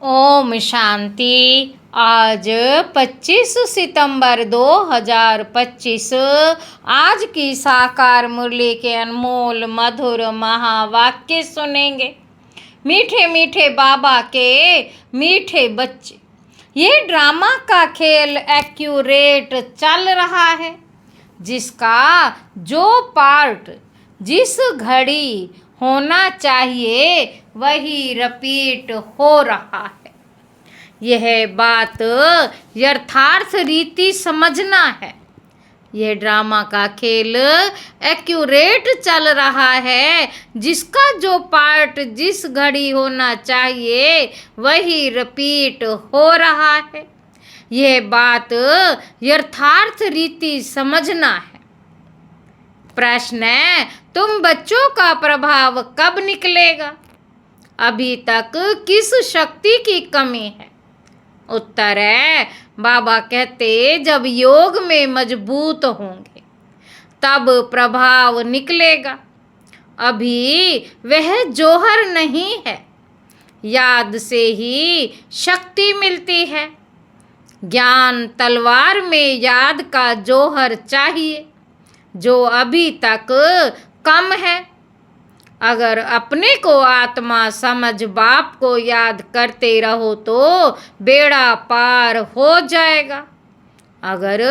ओम शांति। आज 25 सितंबर 2025। आज की साकार मुरली के अनमोल मधुर महावाक्य सुनेंगे। मीठे मीठे बाबा के मीठे बच्चे, ये ड्रामा का खेल एक्यूरेट चल रहा है, जिसका जो पार्ट जिस घड़ी होना चाहिए वही रिपीट हो रहा है। यह बात यथार्थ रीति समझना है। यह ड्रामा का खेल एक्यूरेट चल रहा है, जिसका जो पार्ट जिस घड़ी होना चाहिए वही रिपीट हो रहा है। यह बात यथार्थ रीति समझना है। प्रश्न है, तुम बच्चों का प्रभाव कब निकलेगा? अभी तक किस शक्ति की कमी है? उत्तर है, बाबा कहते जब योग में मजबूत होंगे तब प्रभाव निकलेगा। अभी वह जौहर नहीं है, याद से ही शक्ति मिलती है। ज्ञान तलवार में याद का जौहर चाहिए, जो अभी तक कम है। अगर अपने को आत्मा समझ बाप को याद करते रहो तो बेड़ा पार हो जाएगा। अगर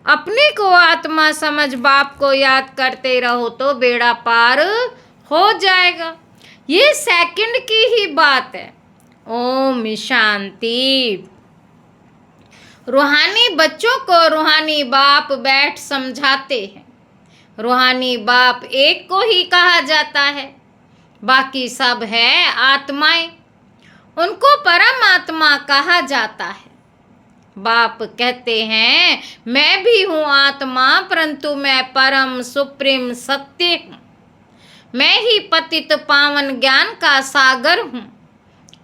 अपने को आत्मा समझ बाप को याद करते रहो तो बेड़ा पार हो जाएगा। ये सेकंड की ही बात है। ओम शांति। रूहानी बच्चों को रूहानी बाप बैठ समझाते हैं। रूहानी बाप एक को ही कहा जाता है, बाकी सब है आत्माएं। उनको परमात्मा कहा जाता है। बाप कहते हैं, मैं भी हूँ आत्मा, परंतु मैं परम सुप्रीम सत्य हूँ। मैं ही पतित पावन ज्ञान का सागर हूँ।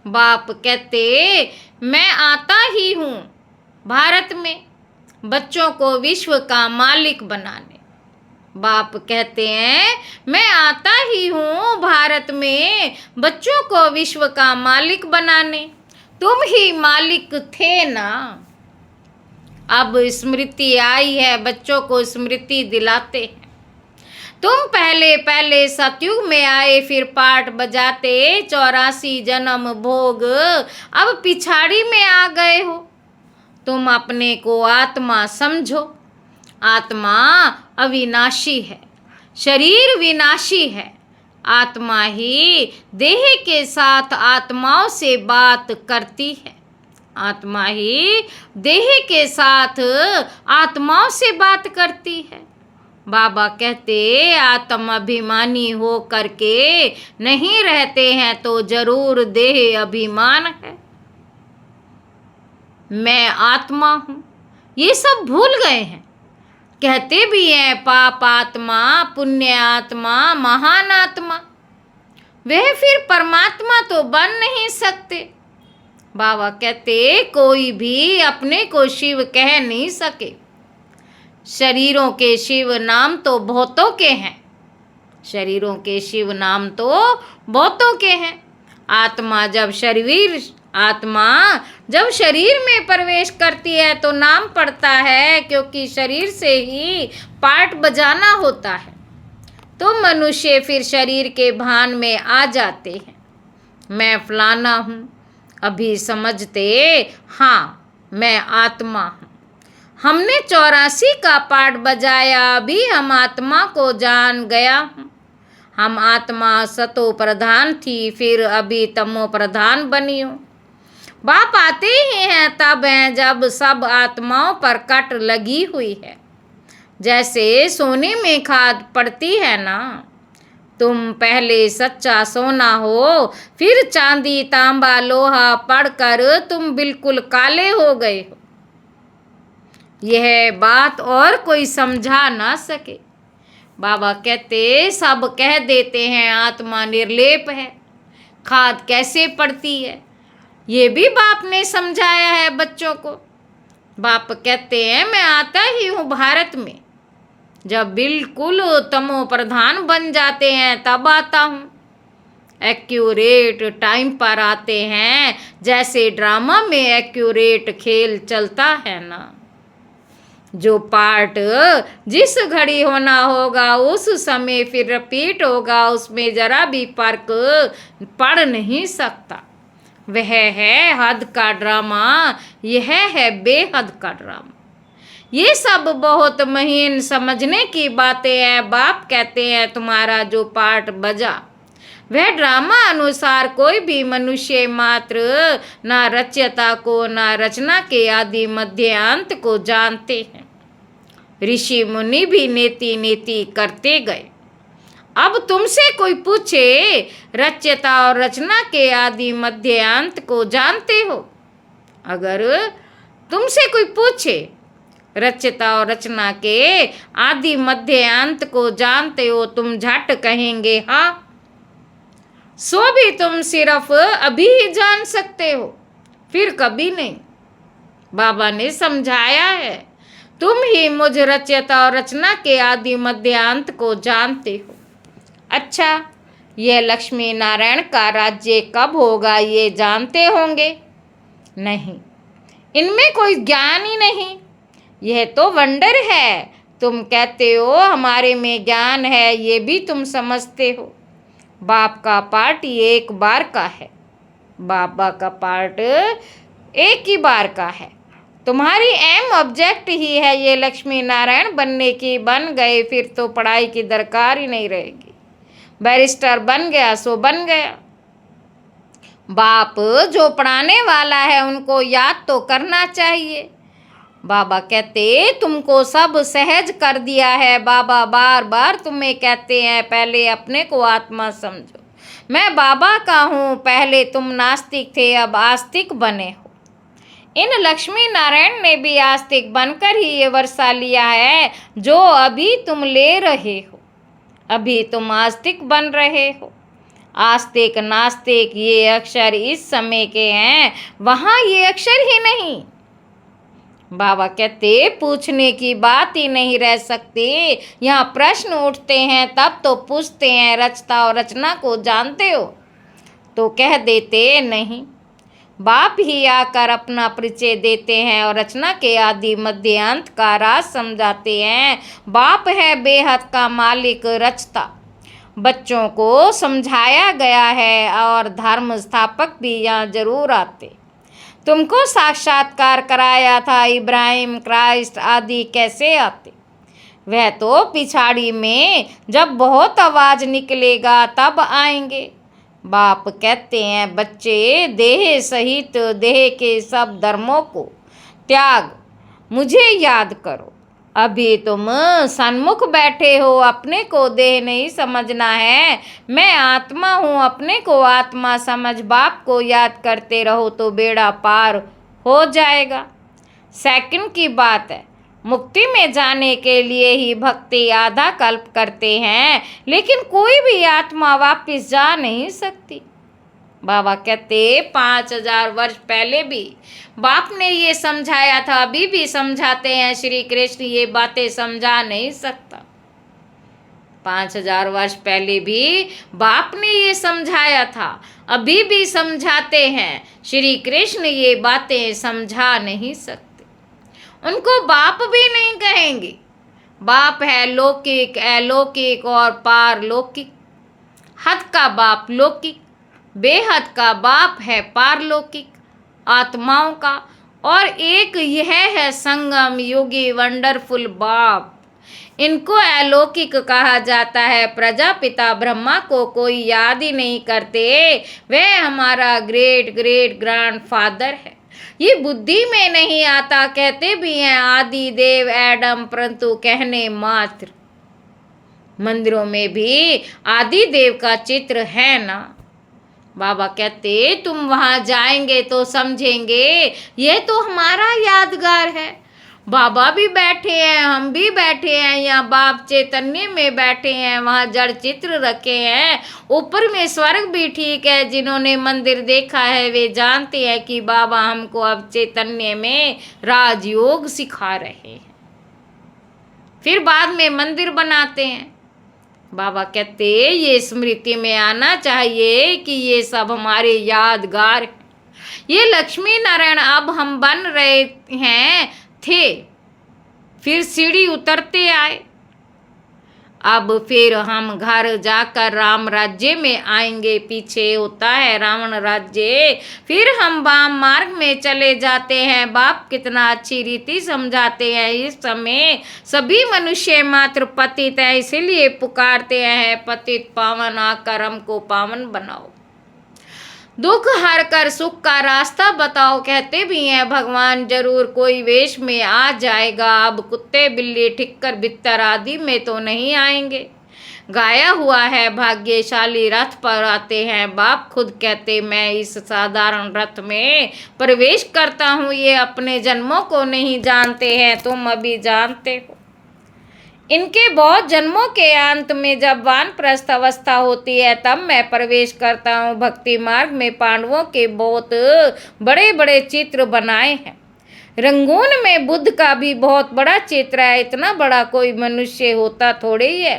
बाप कहते, मैं आता ही हूँ भारत में बच्चों को विश्व का मालिक बनाने। बाप कहते हैं, मैं आता ही हूँ भारत में बच्चों को विश्व का मालिक बनाने। तुम ही मालिक थे ना। अब स्मृति आई है, बच्चों को स्मृति दिलाते हैं। तुम पहले पहले सतयुग में आए, फिर पाठ बजाते 84 जन्म भोग, अब पिछाड़ी में आ गए हो। तुम अपने को आत्मा समझो। आत्मा अविनाशी है, शरीर विनाशी है। आत्मा ही देह के साथ आत्माओं से बात करती है। आत्मा ही देह के साथ आत्माओं से बात करती है। बाबा कहते, आत्म अभिमानी हो करके नहीं रहते हैं तो जरूर देह अभिमान है। मैं आत्मा हूँ, ये सब भूल गए हैं। कहते भी हैं पाप आत्मा, पुण्य आत्मा, महान आत्मा। वह फिर परमात्मा तो बन नहीं सकते। बाबा कहते, कोई भी अपने को शिव कह नहीं सके। शरीरों के शिव नाम तो बहुतों के हैं। शरीरों के शिव नाम तो बहुतों के हैं। आत्मा जब शरीर में प्रवेश करती है तो नाम पड़ता है, क्योंकि शरीर से ही पार्ट बजाना होता है। तो मनुष्य फिर शरीर के भान में आ जाते हैं। मैं फलाना हूँ। अभी समझते, हाँ मैं आत्मा हूँ। हमने 84 का पार्ट बजाया, अभी हम आत्मा को जान गया हूँ। हम आत्मा सतो प्रधान थी, फिर अभी तमो प्रधान बनी हूँ। बाप आते ही हैं तब हैं जब सब आत्माओं पर कट लगी हुई है। जैसे सोने में खाद पड़ती है ना। तुम पहले सच्चा सोना हो, फिर चांदी तांबा लोहा पड़कर तुम बिल्कुल काले हो गए हो। यह बात और कोई समझा ना सके। बाबा कहते, सब कह देते हैं आत्मा निर्लेप है, खाद कैसे पड़ती है। ये भी बाप ने समझाया है बच्चों को। बाप कहते हैं, मैं आता ही हूँ भारत में। जब बिल्कुल तमो प्रधान बन जाते हैं तब आता हूँ। एक्यूरेट टाइम पर आते हैं, जैसे ड्रामा में एक्यूरेट खेल चलता है ना। जो पार्ट जिस घड़ी होना होगा उस समय फिर रिपीट होगा, उसमें जरा भी फर्क पड़ नहीं सकता। वह है हद का ड्रामा, यह है बेहद का ड्रामा। ये सब बहुत महीन समझने की बातें हैं। बाप कहते हैं तुम्हारा जो पार्ट बजा वह ड्रामा अनुसार कोई भी मनुष्य मात्र ना रचयिता को ना रचना के आदि मध्य अंत को जानते हैं। ऋषि मुनि भी नेति नेति करते गए। अब तुमसे कोई पूछे रचयिता और रचना के आदि मध्य अंत को जानते हो? अगर तुमसे कोई पूछे रचयिता और रचना के आदि मध्य अंत को जानते हो, तुम झट कहेंगे हाँ। सो भी तुम सिर्फ अभी ही जान सकते हो, फिर कभी नहीं। बाबा ने समझाया है, तुम ही मुझ रचयिता और रचना के आदि मध्य अंत को जानते हो। अच्छा, यह लक्ष्मी नारायण का राज्य कब होगा ये जानते होंगे? नहीं, इनमें कोई ज्ञान ही नहीं। यह तो वंडर है। तुम कहते हो हमारे में ज्ञान है, ये भी तुम समझते हो। बाप का पार्ट एक बार का है, बाबा का पार्ट एक ही बार का है। तुम्हारी एम ऑब्जेक्ट ही है ये लक्ष्मी नारायण बनने की, बन गए फिर तो पढ़ाई की दरकार ही नहीं रहेगी। बैरिस्टर बन गया सो बन गया। बाप जो पढ़ाने वाला है उनको याद तो करना चाहिए। बाबा कहते तुमको सब सहज कर दिया है। बाबा बार बार तुम्हें कहते हैं पहले अपने को आत्मा समझो। मैं बाबा का हूँ, पहले तुम नास्तिक थे अब आस्तिक बने हो। इन लक्ष्मी नारायण ने भी आस्तिक बनकर ही ये वर्षा लिया है जो अभी तुम ले रहे हो। अभी तुम आस्तिक बन रहे हो। आस्तिक नास्तिक ये अक्षर इस समय के हैं, वहाँ ये अक्षर ही नहीं। बाबा कहते पूछने की बात ही नहीं रह सकती। यहाँ प्रश्न उठते हैं तब तो पूछते हैं रचता और रचना को जानते हो? तो कह देते नहीं। बाप ही आकर अपना परिचय देते हैं और रचना के आदि मध्य अंत का राज समझाते हैं। बाप है बेहद का मालिक रचता। बच्चों को समझाया गया है और धर्म स्थापक भी यहाँ जरूर आते। तुमको साक्षात्कार कराया था, इब्राहिम क्राइस्ट आदि कैसे आते? वह तो पिछाड़ी में जब बहुत आवाज निकलेगा तब आएंगे। बाप कहते हैं बच्चे देह सहित देह के सब धर्मों को त्याग मुझे याद करो। अभी तुम सन्मुख बैठे हो, अपने को देह नहीं समझना है। मैं आत्मा हूँ, अपने को आत्मा समझ बाप को याद करते रहो तो बेड़ा पार हो जाएगा। सेकंड की बात है, मुक्ति में जाने के लिए ही भक्ति आधा कल्प करते हैं, लेकिन कोई भी आत्मा वापस जा नहीं सकती। बाबा कहते 5000 वर्ष पहले भी बाप ने ये समझाया था, अभी भी समझाते हैं। श्री कृष्ण ये बातें समझा नहीं सकता। 5000 वर्ष पहले भी बाप ने ये समझाया था, अभी भी समझाते हैं। श्री कृष्ण ये बातें समझा नहीं सकते। उनको बाप भी नहीं कहेंगे। बाप है लौकिक, अलौकिक और पारलौकिक। हद का बाप लौकिक, बेहद का बाप है पारलौकिक आत्माओं का, और एक यह है संगम योगी वंडरफुल बाप। इनको अलौकिक कहा जाता है। प्रजापिता ब्रह्मा को कोई याद ही नहीं करते, वह हमारा ग्रेट ग्रेट ग्रैंड फादर है। ये बुद्धि में नहीं आता। कहते भी हैं आदि देव एडम, परंतु कहने मात्र। मंदिरों में भी आदि देव का चित्र है ना। बाबा कहते तुम वहाँ जाएंगे तो समझेंगे ये तो हमारा यादगार है। बाबा भी बैठे हैं, हम भी बैठे हैं, यहाँ बाप चैतन्य में बैठे हैं, वहाँ जड़ चित्र रखे हैं। ऊपर में स्वर्ग भी ठीक है। जिन्होंने मंदिर देखा है वे जानते हैं कि बाबा हमको अब चैतन्य में राजयोग सिखा रहे हैं। फिर बाद में मंदिर बनाते हैं। बाबा कहते ये स्मृति में आना चाहिए कि ये सब हमारे यादगार हैं। ये लक्ष्मी नारायण अब हम बन रहे हैं थे, फिर सीढ़ी उतरते आए, अब फिर हम घर जाकर राम राज्य में आएंगे। पीछे होता है रावण राज्य, फिर हम वाम मार्ग में चले जाते हैं। बाप कितना अच्छी रीति समझाते हैं। इस समय सभी मनुष्य मात्र पतित है, इसीलिए पुकारते हैं पतित पावन आकर हमको पावन बनाओ, दुख हर कर सुख का रास्ता बताओ। कहते भी हैं भगवान जरूर कोई वेश में आ जाएगा, अब कुत्ते बिल्ली ठिक्कर बित्तर आदि में तो नहीं आएंगे। गाया हुआ है भाग्यशाली रथ पर आते हैं। बाप खुद कहते मैं इस साधारण रथ में प्रवेश करता हूँ। ये अपने जन्मों को नहीं जानते हैं, तुम अभी जानते हो। इनके बहुत जन्मों के अंत में जब वानप्रस्थ अवस्था होती है तब मैं प्रवेश करता हूँ। भक्ति मार्ग में पांडवों के बहुत बड़े बड़े चित्र बनाए हैं। रंगून में बुद्ध का भी बहुत बड़ा चित्र है, इतना बड़ा कोई मनुष्य होता थोड़े ही है।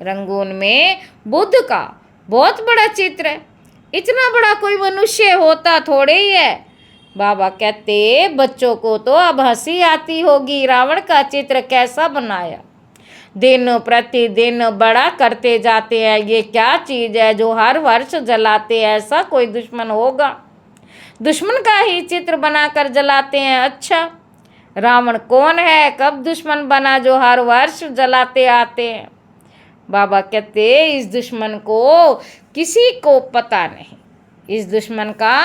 रंगून में बुद्ध का बहुत बड़ा चित्र है, इतना बड़ा कोई मनुष्य होता थोड़े ही है। बाबा कहते बच्चों को तो अब हंसी आती होगी, रावण का चित्र कैसा बनाया, दिन प्रतिदिन बड़ा करते जाते हैं। ये क्या चीज़ है जो हर वर्ष जलाते हैं? ऐसा कोई दुश्मन होगा, दुश्मन का ही चित्र बनाकर जलाते हैं। अच्छा रावण कौन है, कब दुश्मन बना जो हर वर्ष जलाते आते हैं? बाबा कहते इस दुश्मन को किसी को पता नहीं, इस दुश्मन का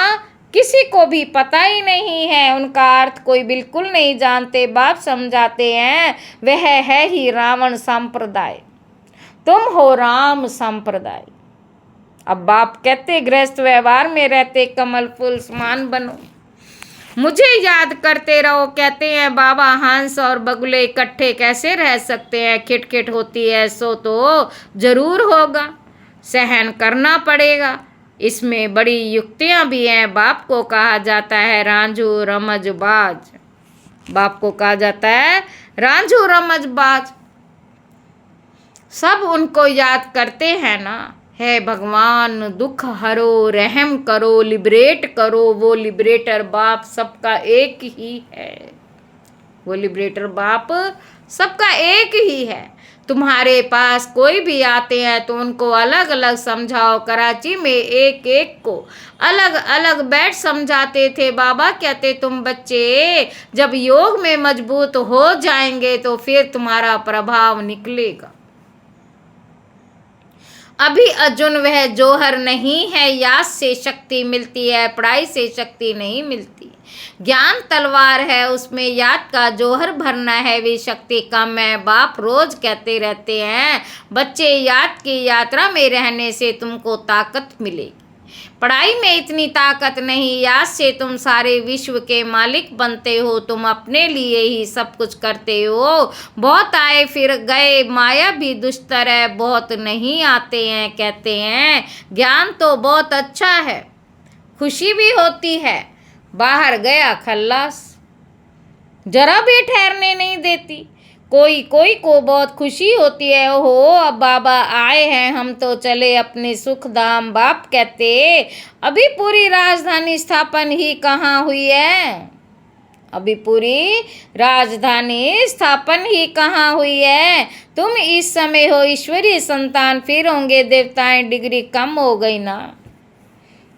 किसी को भी पता ही नहीं है, उनका अर्थ कोई बिल्कुल नहीं जानते। बाप समझाते हैं वह है ही रावण संप्रदाय, तुम हो राम संप्रदाय। अब बाप कहते गृहस्थ व्यवहार में रहते कमल फूल समान बनो, मुझे याद करते रहो। कहते हैं बाबा हंस और बगुले इकट्ठे कैसे रह सकते हैं? खिटखिट होती है सो तो जरूर होगा, सहन करना पड़ेगा। इसमें बड़ी युक्तियां भी हैं। बाप को कहा जाता है रांझू रमजबाज, बाप को कहा जाता है रांझू रमजबाज। सब उनको याद करते हैं ना, है भगवान दुख हरो रहम करो लिबरेट करो। वो लिबरेटर बाप सबका एक ही है, वो लिबरेटर बाप सबका एक ही है। तुम्हारे पास कोई भी आते हैं तो उनको अलग अलग समझाओ। कराची में एक एक को अलग अलग बैठ समझाते थे। बाबा कहते तुम बच्चे जब योग में मजबूत हो जाएंगे तो फिर तुम्हारा प्रभाव निकलेगा। अभी अर्जुन वह जौहर नहीं है, याद से शक्ति मिलती है, पढ़ाई से शक्ति नहीं मिलती। ज्ञान तलवार है, उसमें याद का जौहर भरना है, वे शक्ति कम है। बाप रोज कहते रहते हैं बच्चे याद की यात्रा में रहने से तुमको ताकत मिलेगी। पढ़ाई में इतनी ताकत नहीं, याद से तुम सारे विश्व के मालिक बनते हो। तुम अपने लिए ही सब कुछ करते हो। बहुत आए फिर गए, माया भी दुष्टर है, बहुत नहीं आते हैं। कहते हैं ज्ञान तो बहुत अच्छा है, खुशी भी होती है, बाहर गया खल्लास, जरा भी ठहरने नहीं देती। कोई कोई को बहुत खुशी होती है, ओहो अब बाबा आए हैं, हम तो चले अपने सुख धाम। बाप कहते अभी पूरी राजधानी स्थापन ही कहाँ हुई है, अभी पूरी राजधानी स्थापन ही कहाँ हुई है। तुम इस समय हो ईश्वरीय संतान, फिर होंगे देवताएं, डिग्री कम हो गई ना।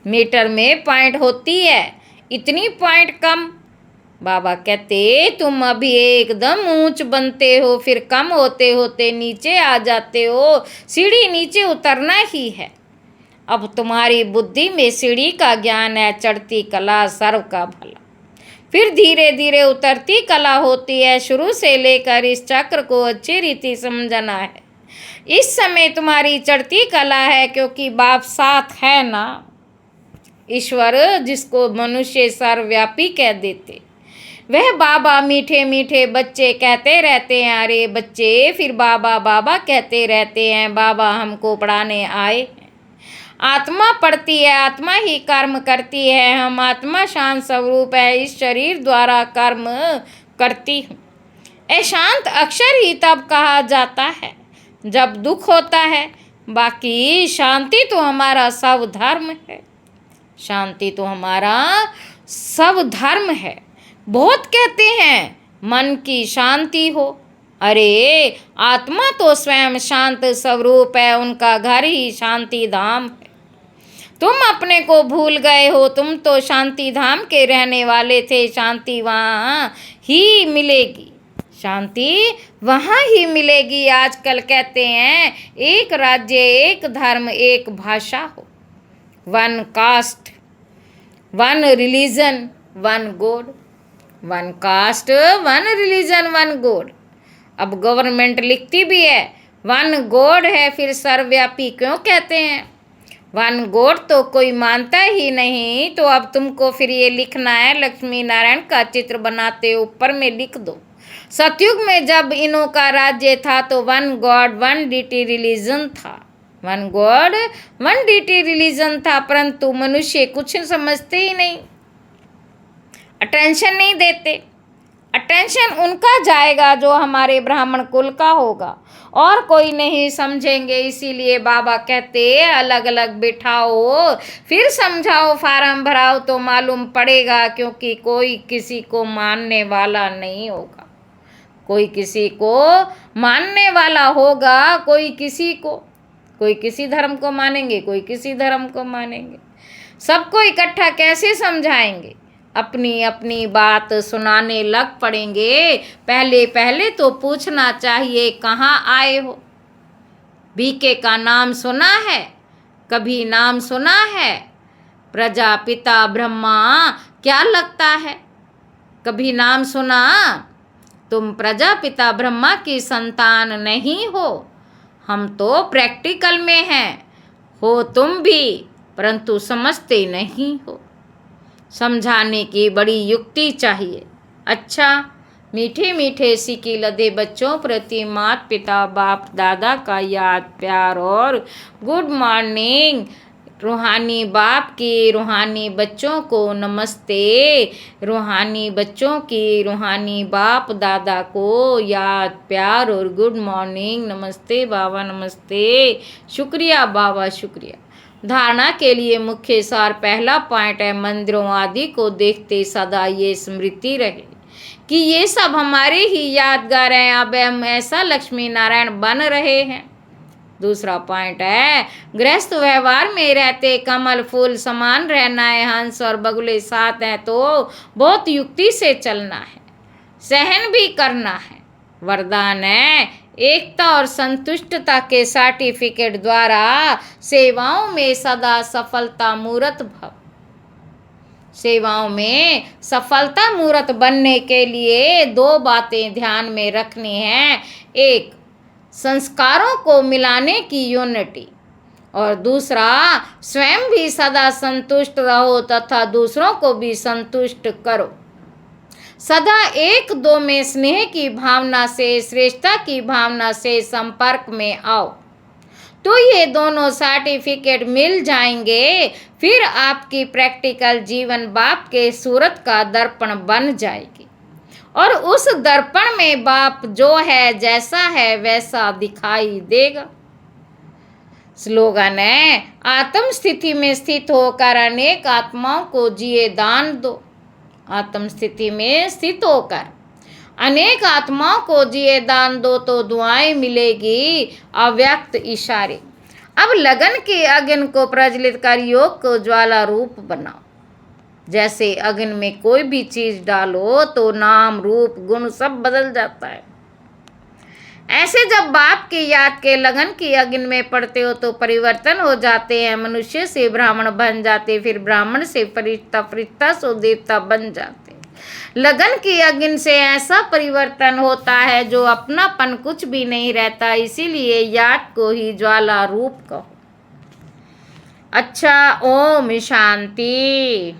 मीटर में पॉइंट होती है, इतनी पॉइंट कम। बाबा कहते तुम अभी एकदम ऊंच बनते हो, फिर कम होते होते नीचे आ जाते हो। सीढ़ी नीचे उतरना ही है। अब तुम्हारी बुद्धि में सीढ़ी का ज्ञान है, चढ़ती कला सर्व का भला, फिर धीरे धीरे उतरती कला होती है। शुरू से लेकर इस चक्र को अच्छी रीति समझना है। इस समय तुम्हारी चढ़ती कला है क्योंकि बाप साथ है ना। ईश्वर जिसको मनुष्य सर्वव्यापी कह देते, वह बाबा मीठे मीठे बच्चे कहते रहते हैं। अरे बच्चे फिर बाबा बाबा कहते रहते हैं। बाबा हमको पढ़ाने आए हैं। आत्मा पढ़ती है, आत्मा ही कर्म करती है। हम आत्मा शांत स्वरूप है, इस शरीर द्वारा कर्म करती हूँ। अशांत अक्षर ही तब कहा जाता है जब दुख होता है। बाकी शांति तो हमारा सब धर्म है, शांति तो हमारा सब धर्म है। बहुत कहते हैं मन की शांति हो, अरे आत्मा तो स्वयं शांत स्वरूप है, उनका घर ही शांति धाम है। तुम अपने को भूल गए हो, तुम तो शांति धाम के रहने वाले थे। शांति वहाँ ही मिलेगी, शांति वहाँ ही मिलेगी। आजकल कहते हैं एक राज्य, एक धर्म, एक भाषा हो, one cast, one religion, one god. One cast, one religion, one God. अब गवर्नमेंट लिखती भी है वन गॉड है, फिर सर्वव्यापी क्यों कहते हैं? वन गॉड तो कोई मानता ही नहीं, तो अब तुमको फिर ये लिखना है, लक्ष्मी नारायण का चित्र बनाते ऊपर में लिख दो। सतयुग में जब इनों का राज्य था तो one god one deity religion था, one god one deity religion था। परंतु मनुष्य कुछ समझते ही नहीं, अटेंशन नहीं देते। अटेंशन उनका जाएगा जो हमारे ब्राह्मण कुल का होगा, और कोई नहीं समझेंगे। इसीलिए बाबा कहते अलग अलग बिठाओ, फिर समझाओ, फार्म भराओ तो मालूम पड़ेगा। क्योंकि कोई किसी को मानने वाला नहीं होगा, कोई किसी को मानने वाला होगा, कोई किसी धर्म को मानेंगे, कोई किसी धर्म को मानेंगे। सबको इकट्ठा कैसे समझाएंगे? अपनी अपनी बात सुनाने लग पड़ेंगे। पहले पहले तो पूछना चाहिए कहाँ आए हो? बीके का नाम सुना है? कभी नाम सुना है? प्रजापिता ब्रह्मा क्या लगता है? कभी नाम सुना? तुम प्रजापिता ब्रह्मा की संतान नहीं हो। हम तो प्रैक्टिकल में हैं, हो तुम भी, परंतु समझते नहीं हो। समझाने की बड़ी युक्ति चाहिए। अच्छा, मीठे मीठे सीखी लदे बच्चों प्रति माता पिता बाप दादा का याद प्यार और गुड मॉर्निंग। रूहानी बाप की रूहानी बच्चों को नमस्ते, रूहानी बच्चों की रूहानी बाप दादा को याद प्यार और गुड मॉर्निंग। नमस्ते बाबा, नमस्ते। शुक्रिया बाबा, शुक्रिया। धारणा के लिए मुख्य सार पहला पॉइंट है, मंदिरों आदि को देखते सदा ये स्मृति रहे कि ये सब हमारे ही यादगार हैं। अब हम ऐसा लक्ष्मी नारायण बन रहे हैं। दूसरा पॉइंट है, गृहस्थ व्यवहार में रहते कमल फूल समान रहना है। हंस और बगुले साथ हैं तो बहुत युक्ति से चलना है, सहन भी करना है। वरदान है एकता और संतुष्टता के सर्टिफिकेट द्वारा सेवाओं में सदा सफलता मूर्त भव। सेवाओं में सफलता मूर्त बनने के लिए दो बातें ध्यान में रखनी हैं। एक, संस्कारों को मिलाने की यूनिटी, और दूसरा, स्वयं भी सदा संतुष्ट रहो तथा दूसरों को भी संतुष्ट करो। सदा एक दो में स्नेह की भावना से, श्रेष्ठता की भावना से संपर्क में आओ तो ये दोनों सर्टिफिकेट मिल जाएंगे। फिर आपकी प्रैक्टिकल जीवन बाप के सूरत का दर्पण बन जाएगी, और उस दर्पण में बाप जो है, जैसा है वैसा दिखाई देगा। स्लोगन है, आत्म स्थिति में स्थित होकर अनेक आत्माओं को जिए दान दो। आत्म स्थिति में स्थित होकर अनेक आत्माओं को जिए दान दो तो दुआएं मिलेगी अव्यक्त इशारे। अब लगन की अग्नि को प्रज्वलित कर योग को ज्वाला रूप बनाओ। जैसे अग्नि में कोई भी चीज डालो तो नाम रूप गुण सब बदल जाता है। ऐसे जब बाप की याद के लगन की अग्नि में पड़ते हो तो परिवर्तन हो जाते हैं। मनुष्य से ब्राह्मण बन जाते, फिर ब्राह्मण से फरिश्ता, फरिश्ता से देवता बन जाते। लगन की अग्नि से ऐसा परिवर्तन होता है जो अपनापन कुछ भी नहीं रहता। इसीलिए याद को ही ज्वाला रूप कहो। अच्छा, ओम शांति।